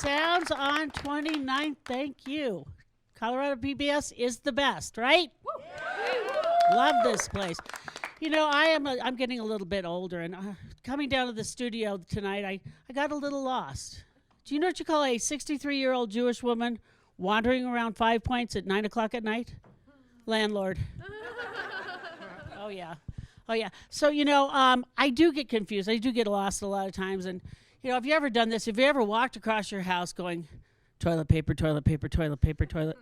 Sounds on 29th. Thank you. Colorado PBS is the best, right? Love this place. You know, I'm getting a little bit older, and coming down to the studio tonight, I got a little lost. Do you know what you call a 63-year-old Jewish woman wandering around 5 Points at 9 o'clock at night? Landlord. Oh, yeah. Oh, yeah. So, you know, I do get confused. I do get lost a lot of times. And, you know, have you ever done this? Have you ever walked across your house going, toilet paper, toilet paper, toilet paper, toilet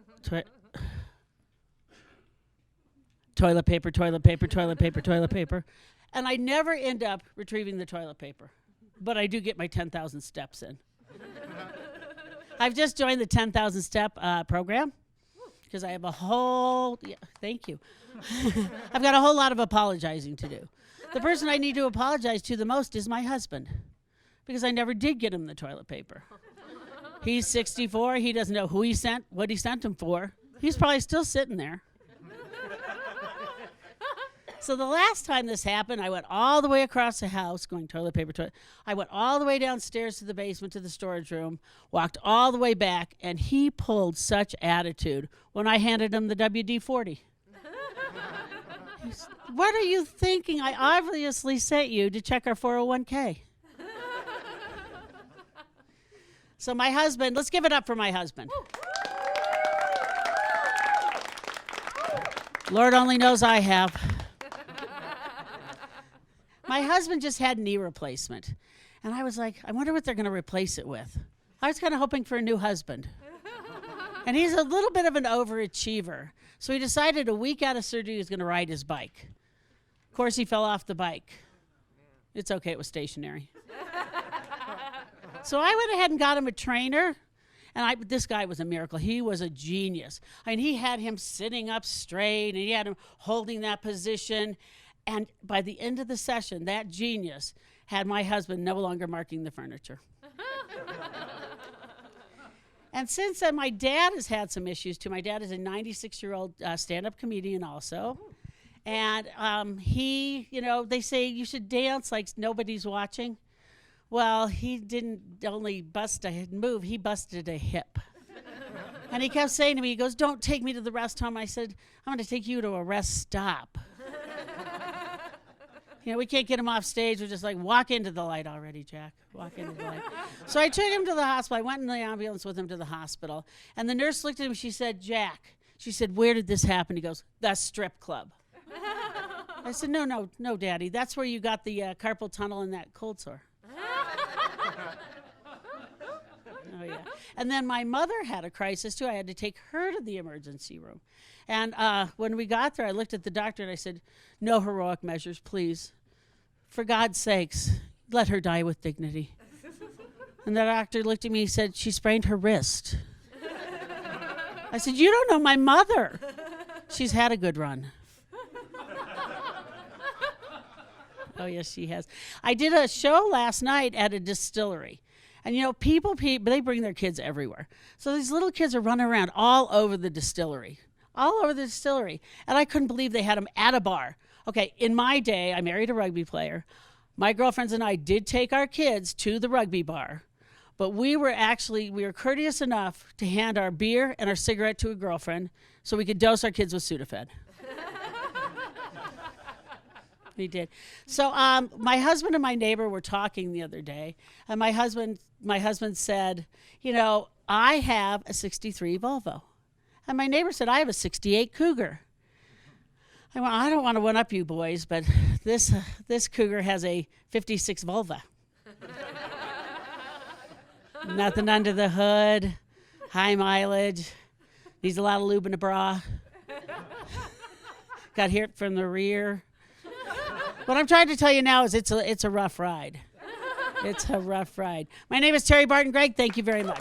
paper, toilet paper, toilet paper, toilet paper. And I never end up retrieving the toilet paper. But I do get my 10,000 steps in. I've just joined the 10,000 step program because I have a whole, thank you. I've got a whole lot of apologizing to do. The person I need to apologize to the most is my husband because I never did get him the toilet paper. He's 64. He doesn't know who he sent, what he sent him for. He's probably still sitting there. So the last time this happened, I went all the way across the house going toilet paper, toilet. I went all the way downstairs to the basement to the storage room, walked all the way back, and he pulled such attitude when I handed him the WD-40. What are you thinking? I obviously sent you to check our 401k. So my husband, let's give it up for my husband. Lord only knows I have. My husband just had knee replacement. And I was like, I wonder what they're going to replace it with. I was kind of hoping for a new husband. And he's a little bit of an overachiever. So he decided a week out of surgery he was going to ride his bike. Of course, he fell off the bike. It's okay, it was stationary. So I went ahead and got him a trainer. And this guy was a miracle. He was a genius. I mean, he had him sitting up straight, and he had him holding that position. And by the end of the session, that genius had my husband no longer marking the furniture. And since then, my dad has had some issues, too. My dad is a 96-year-old stand-up comedian also. And he, you know, they say you should dance like nobody's watching. Well, he didn't only bust a move, he busted a hip. And he kept saying to me, he goes, don't take me to the rest home. I said, I'm going to take you to a rest stop. You know, we can't get him off stage. We're just like, walk into the light already, Jack. Walk into the light. So I took him to the hospital. I went in the ambulance with him to the hospital. And the nurse looked at him. She said, Jack. She said, where did this happen? He goes, the strip club. I said, no, Daddy. That's where you got the carpal tunnel and that cold sore. Oh, yeah. And then my mother had a crisis, too. I had to take her to the emergency room. And when we got there, I looked at the doctor and I said, no heroic measures, please. For God's sakes, let her die with dignity. And the doctor looked at me and said, she sprained her wrist. I said, you don't know my mother. She's had a good run. Oh, yes, she has. I did a show last night at a distillery. And, you know, people, they bring their kids everywhere. So these little kids are running around all over the distillery. All over the distillery. And I couldn't believe they had them at a bar. Okay, in my day, I married a rugby player. My girlfriends and I did take our kids to the rugby bar. But we were courteous enough to hand our beer and our cigarette to a girlfriend so we could dose our kids with Sudafed. We did. So my husband and my neighbor were talking the other day, and my husband said, you know, I have a 63 Volvo. And my neighbor said, I have a 68 Cougar. I went, I don't want to one-up you boys, but this Cougar has a 56 Volvo. Nothing under the hood, high mileage, needs a lot of lube in a bra. Got hit from the rear. What I'm trying to tell you now is it's a rough ride. It's a rough ride. My name is Terri Barton Gregg. Thank you very much.